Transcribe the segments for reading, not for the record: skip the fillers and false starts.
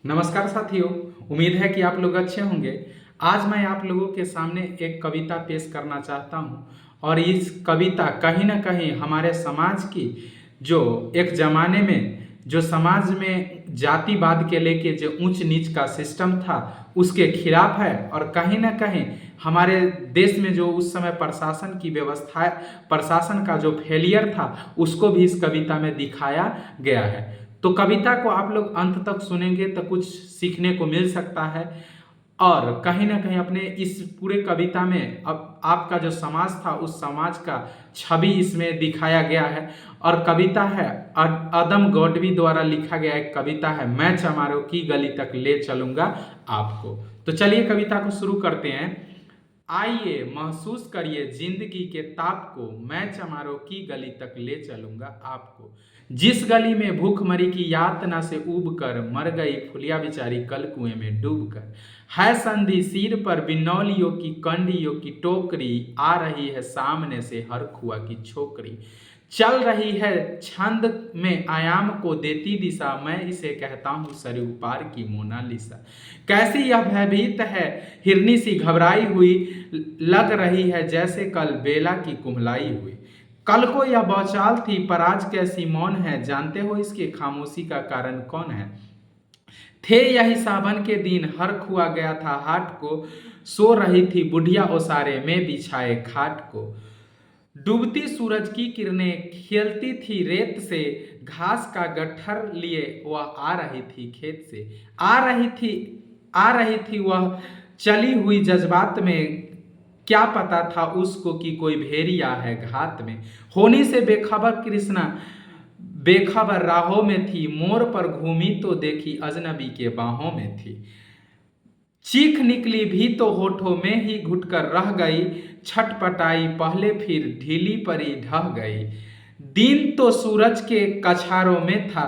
नमस्कार साथियों। उम्मीद है कि आप लोग अच्छे होंगे। आज मैं आप लोगों के सामने एक कविता पेश करना चाहता हूं और इस कविता कहीं ना कहीं हमारे समाज की जो एक ज़माने में जो समाज में जातिवाद के लेके जो ऊंच नीच का सिस्टम था उसके खिलाफ है और कहीं ना कहीं हमारे देश में जो उस समय प्रशासन की व्यवस्था प्रशासन का जो फेलियर था उसको भी इस कविता में दिखाया गया है। तो कविता को आप लोग अंत तक सुनेंगे तो कुछ सीखने को मिल सकता है और कहीं ना कहीं अपने इस पूरे कविता में अब आपका जो समाज था उस समाज का छवि इसमें दिखाया गया है। और कविता है अदम गौडवी द्वारा लिखा गया एक कविता है, मैं चमारों की गली तक ले चलूंगा आपको। तो चलिए कविता को शुरू करते हैं। आइए महसूस करिए जिंदगी के ताप को, मैं चमारों की गली तक ले चलूंगा आपको। जिस गली में भूखमरी की यातना से उब कर मर गई फुलिया बेचारी कल कुएं में डूब कर, है संधि सिर पर बिनौलियों की कंडियों की टोकरी, आ रही है सामने से हर खुआ की छोकरी, चल रही है छंद में आयाम को देती दिशा, मैं इसे कहता हूँ सरयू पार की मोनालिसा। कैसी यह भयभीत है हिरनी सी घबराई हुई, लग रही है जैसे कल बेला की कुम्हलाई हुई। कल को यह बौचाल थी पर आज कैसी मौन है, जानते हो इसके खामोशी का कारण कौन है। थे यही सावन के दिन हर खुआ गया था हाट को, सो रही थी बुढ़िया ओसारे में बिछाए खाट को। डूबती सूरज की किरणें खेलती थी रेत से, घास का गट्ठर लिए वह आ रही थी खेत से। आ रही थी वह चली हुई जज्बात में, क्या पता था उसको कि कोई भेड़िया है घात में। होनी से बेखबर कृष्णा बेखबर राहों में थी, मोर पर घूमी तो देखी अजनबी के बाहों में थी। चीख निकली भी तो होठों में ही घुटकर रह गई, छटपटाई पहले फिर ढीली परी ढह गई। दिन तो सूरज के कछारों में था,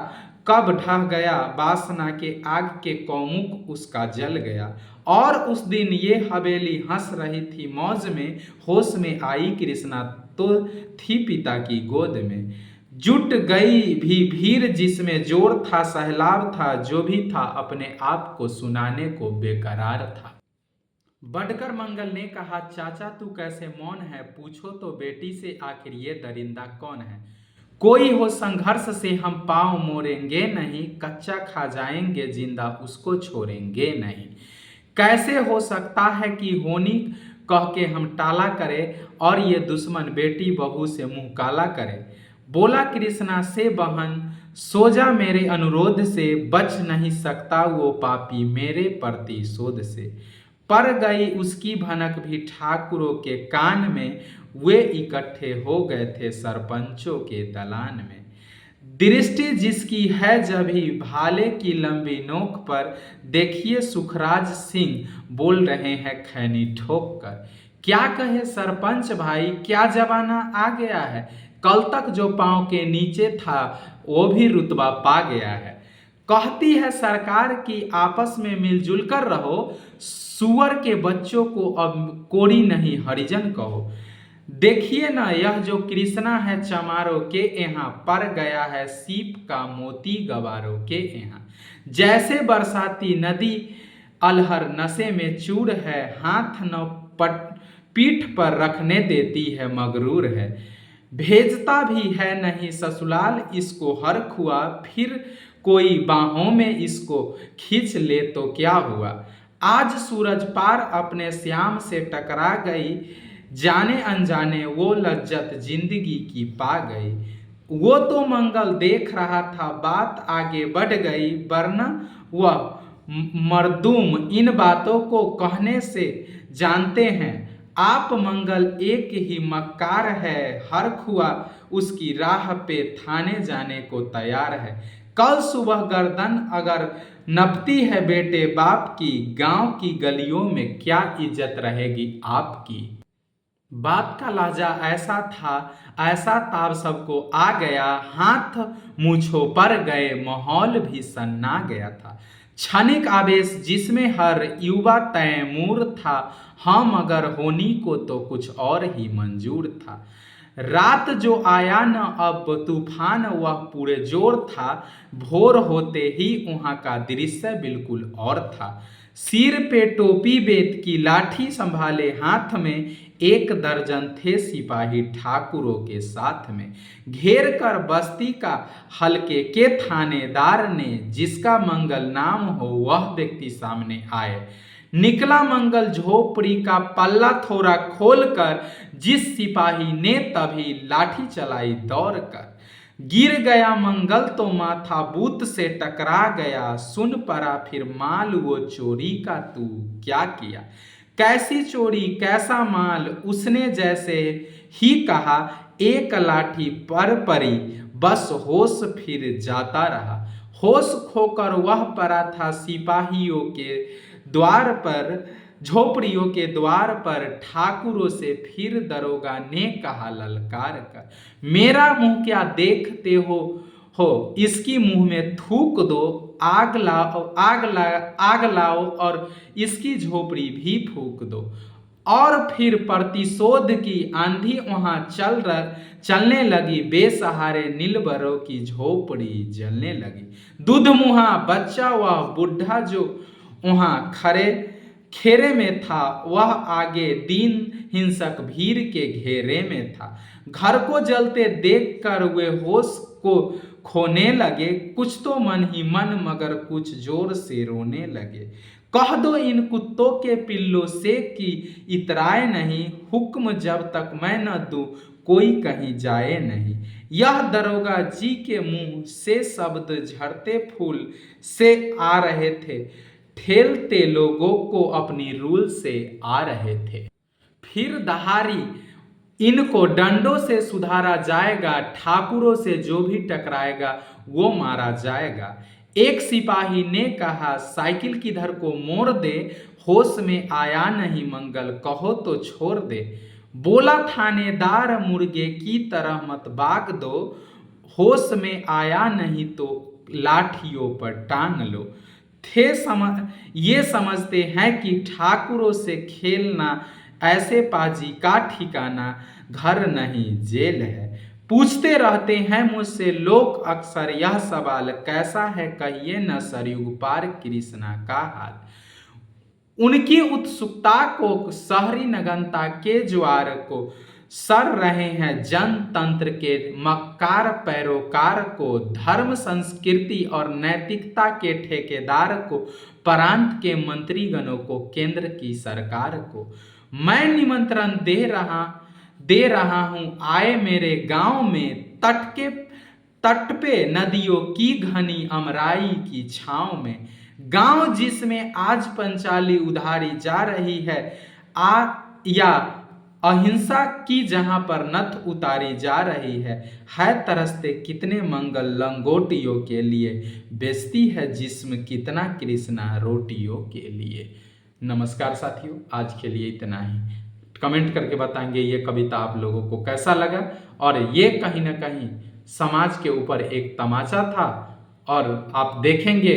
कब ढह गया वासना के आग के कौमुक उसका जल गया। और उस दिन ये हवेली हंस रही थी मौज में, होश में आई कृष्णा तो थी पिता की गोद में। जुट गई भी भीड़ जिसमें जोर था सैलाब था, जो भी था अपने आप को सुनाने को बेकरार था। बढ़कर मंगल ने कहा, चाचा तू कैसे मौन है, पूछो तो बेटी से आखिर ये दरिंदा कौन है। कोई हो संघर्ष से हम पाँव मोड़ेंगे नहीं, कच्चा खा जाएंगे जिंदा उसको छोड़ेंगे नहीं। कैसे हो सकता है कि होनी कह के हम टाला करें और ये दुश्मन बेटी बहू से मुंह काला करे। बोला कृष्णा से बहन सो जा मेरे अनुरोध से, बच नहीं सकता वो पापी मेरे प्रतिशोध से। पड़ गई उसकी भनक भी ठाकुरों के कान में, वे इकट्ठे हो गए थे सरपंचों के दलान में। दृष्टि जिसकी है जभी भाले की लंबी नोक पर, देखिए सुखराज सिंह बोल रहे हैं खैनी ठोक कर। क्या कहे सरपंच भाई क्या जमाना आ गया है, कल तक जो पांव के नीचे था वो भी रुतबा पा गया है। कहती है सरकार की आपस में मिलजुल कर रहो, सुअर के बच्चों को अब कोड़ी नहीं हरिजन कहो। देखिए ना यह जो कृष्णा है चमारों के यहाँ, पर गया है सीप का मोती गवारों के यहाँ। जैसे बरसाती नदी अलहर नशे में चूर है, हाथ न पट पीठ पर रखने देती है मगरूर है। भेजता भी है नहीं ससुराल इसको हर खुआ, फिर कोई बाहों में इसको खींच ले तो क्या हुआ। आज सूरज पार अपने श्याम से टकरा गई, जाने अनजाने वो लज्जत जिंदगी की पा गई। वो तो मंगल देख रहा था बात आगे बढ़ गई, वरना वह मर्दूम इन बातों को कहने से जानते हैं आप मंगल एक ही मक्कार है, हर खुआ उसकी राह पे थाने जाने को तैयार है। कल सुबह गर्दन अगर नपती है बेटे बाप की, गांव की गलियों में क्या इज्जत रहेगी आपकी। बात का लहजा ऐसा था, ऐसा ताब सबको आ गया, हाथ मूछों पर गए माहौल भी सन्ना गया था। क्षणिक आवेश जिसमें हर युवा तैमूर था, हाँ मगर होनी को तो कुछ और ही मंजूर था। रात जो आया न अब तूफान वह पूरे जोर था, भोर होते ही वहाँ का दृश्य बिल्कुल और था। सिर पे टोपी बेत की लाठी संभाले हाथ में, एक दर्जन थे सिपाही ठाकुरों के साथ में। घेर कर बस्ती का हल्के के थानेदार ने, जिसका मंगल नाम हो वह व्यक्ति सामने आए। निकला मंगल झोपड़ी का पल्ला थोड़ा खोलकर, जिस सिपाही ने तभी लाठी चलाई दौड़ कर। गिर गया मंगल तो माथा बूथ से टकरा गया, सुन पड़ा फिर माल वो चोरी का तू क्या किया। कैसी चोरी कैसा माल उसने जैसे ही कहा, एक लाठी पर पड़ी बस होश फिर जाता रहा। होश खोकर वह पड़ा था सिपाहियों के द्वार पर, झोपड़ियों के द्वार पर। ठाकुरों से फिर दरोगा ने कहा ललकार कर, मेरा मुंह क्या देखते हो इसकी मुंह में थूक दो, आग लाओ और इसकी झोपड़ी भी फूक दो। और फिर प्रतिशोध की आंधी वहां चलने लगी, बेसहारे नीलबरों की झोपड़ी जलने लगी। दूधमुहा बच्चा वह बुढ़ा जो वहां खेरे में था, वह आगे दीन हिंसक भीड़ के घेरे में था। घर को जलते देखकर वे होश को खोने लगे, कुछ तो मन ही मन मगर कुछ जोर से रोने लगे। कह दो इन कुत्तों के पिल्लों से कि इतराए नहीं, हुक्म जब तक मैं न दूं कोई कहीं जाए नहीं। यह दरोगा जी के मुंह से शब्द झड़ते फूल से आ रहे थे, ठेलते लोगों को अपनी रूल से आ रहे थे। फिर दहाड़ी इनको डंडों से सुधारा जाएगा, ठाकुरों से जो भी टकराएगा वो मारा जाएगा। एक सिपाही ने कहा साइकिल किधर को मोड़ दे, होश में आया नहीं मंगल कहो तो छोड़ दे। बोला थानेदार मुर्गे की तरह मत भाग दो, होश में आया नहीं तो लाठियों पर टांग लो। ये समझते हैं कि ठाकुरों से खेलना ऐसे पाजी का ठिकाना, घर नहीं जेल है। पूछते रहते हैं मुझसे लोग अक्सर यह सवाल, कैसा है कहिए न सरयुग पार कृष्णा का हाल। उनकी उत्सुकता को शहरी नगनता के ज्वार को सर रहे हैं जनतंत्र के मक्कार पैरोकार को, धर्म संस्कृति और नैतिकता के ठेकेदार को, प्रांत के मंत्रीगणों को, केंद्र की सरकार को। मैं निमंत्रण दे रहा हूं आए मेरे गांव में, तट पे नदियों की घनी अमराई की छांव में। गांव जिसमें आज पंचाली उधारी जा रही है, या अहिंसा की जहां पर नथ उतारी जा रही है तरसते कितने मंगल लंगोटियों के लिए, बेचती है जिस्म कितना कृष्णा रोटियों के लिए। नमस्कार साथियों, आज के लिए इतना ही। कमेंट करके बताएंगे ये कविता आप लोगों को कैसा लगा, और ये कहीं ना कहीं समाज के ऊपर एक तमाचा था। और आप देखेंगे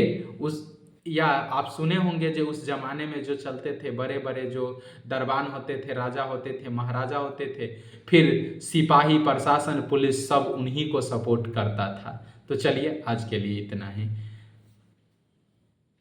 या आप सुने होंगे जो उस जमाने में जो चलते थे, बड़े बड़े जो दरबान होते थे, राजा होते थे, महाराजा होते थे, फिर सिपाही प्रशासन पुलिस सब उन्हीं को सपोर्ट करता था। तो चलिए आज के लिए इतना ही।